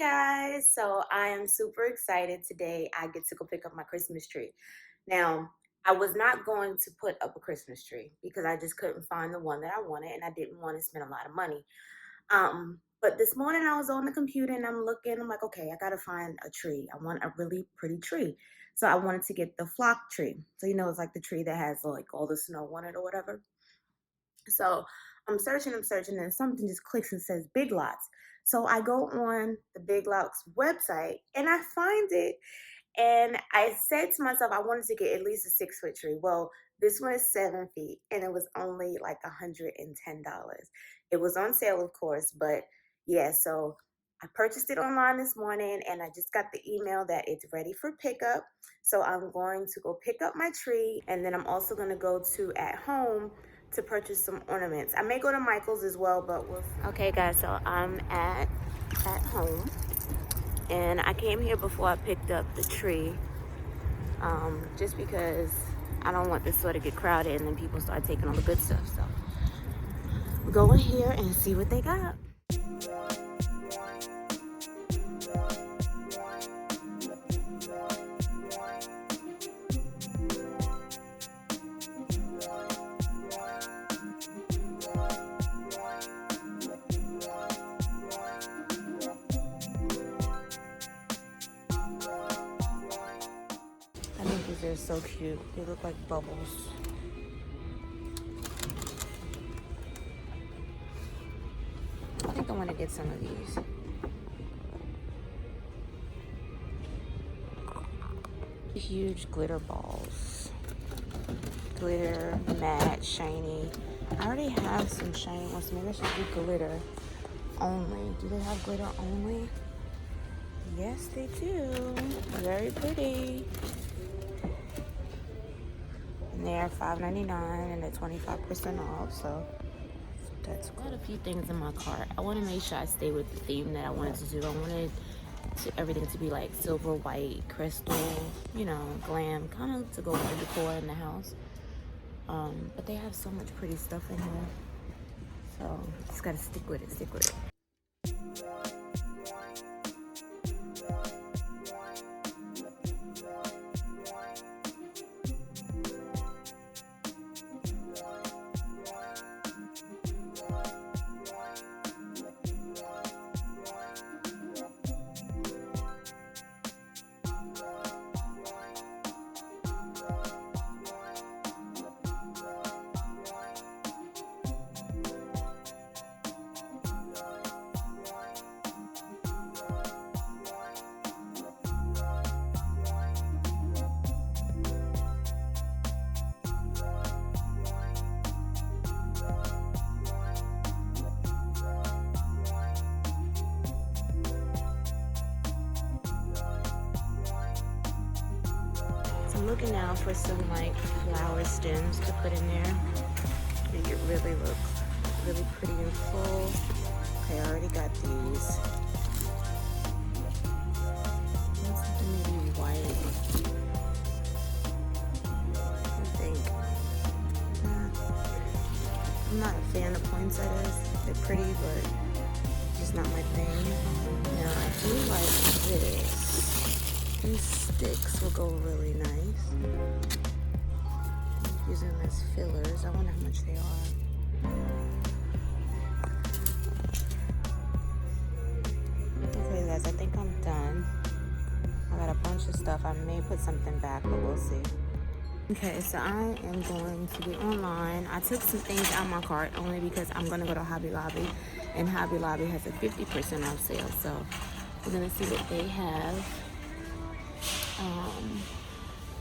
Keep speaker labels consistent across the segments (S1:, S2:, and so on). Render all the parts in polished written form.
S1: guys. So I am super excited today. I get to go pick up my Christmas tree. Now, I was not going to put up a Christmas tree because I just couldn't find the one that I wanted and I didn't want to spend a lot of money. But this morning I was on the computer and I'm looking, I'm like, okay, I gotta find a tree. I want a really pretty tree. So I wanted to get the flock tree. So it's like the tree that has like all the snow on it or whatever. So I'm searching, and something just clicks and says Big Lots. So I go on the Big Lots website and I find it. And I said to myself, I wanted to get at least a 6 foot tree. Well, this one is 7 feet and it was only like $110. It was on sale, of course, but yeah, so I purchased it online this morning and I just got the email that it's ready for pickup. So I'm going to go pick up my tree and then I'm also going to go to At Home to purchase some ornaments. I may go to Michael's as well, but we'll see. Okay, guys, so I'm at home, and I came here before I picked up the tree, just because I don't want this store to get crowded and then people start taking all the good stuff. So we'll go in here and see what they got. I think these are so cute. They look like bubbles. I think I want to get some of these. Huge glitter balls. Glitter, matte, shiny. I already have some shiny ones. Maybe I should do glitter only. Do they have glitter only? Yes, they do. Very pretty. And they're $5.99 and they're 25% off. So that's cool. I got a few things in my cart. I want to make sure I stay with the theme that I wanted to do. I wanted everything to be like silver, white, crystal, glam, kind of to go with the decor in the house. But they have so much pretty stuff in here. So just gotta stick with it. I'm looking now for some like flower stems to put in there. Make it really look really pretty and full. Okay, I already got these. Something maybe white. I think. I'm not a fan of poinsettias. They're pretty, but just not my thing. Now I do like this. These sticks will go really nice. Using them as fillers. I wonder how much they are. Okay guys, I think I'm done. I got a bunch of stuff. I may put something back, but we'll see. Okay, so I am going to get online. I took some things out of my cart only because I'm gonna go to Hobby Lobby, and Hobby Lobby has a 50% off sale. So we're gonna see what they have.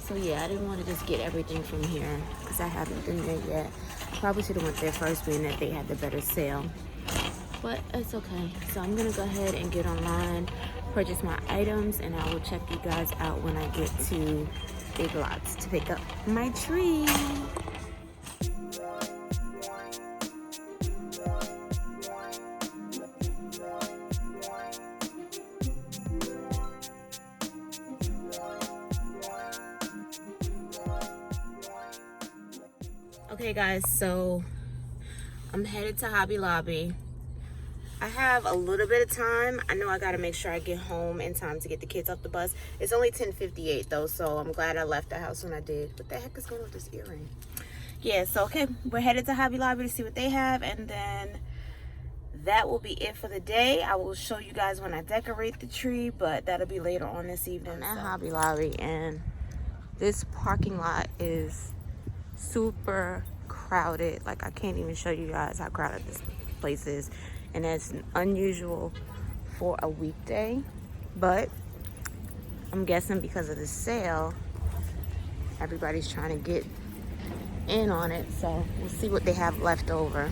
S1: So yeah, I didn't want to just get everything from here because I haven't been there yet. Probably should have went there first, being that they had the better sale. But it's okay. So I'm gonna go ahead and get online, purchase my items, and I will check you guys out when I get to Big Lots to pick up my tree. Okay guys, so I'm headed to Hobby Lobby. I have a little bit of time. I know I gotta make sure I get home in time to get the kids off the bus. It's only 10:58 though, so I'm glad I left the house when I did. What the heck is going on with this earring? Yeah, so okay, we're headed to Hobby Lobby to see what they have, and then that will be it for the day. I will show you guys when I decorate the tree, but that'll be later on this evening. I'm at Hobby Lobby, and this parking lot is super crowded. Like, I can't even show you guys how crowded this place is, and that's unusual for a weekday, but I'm guessing because of the sale, everybody's trying to get in on it. So we'll see what they have left over.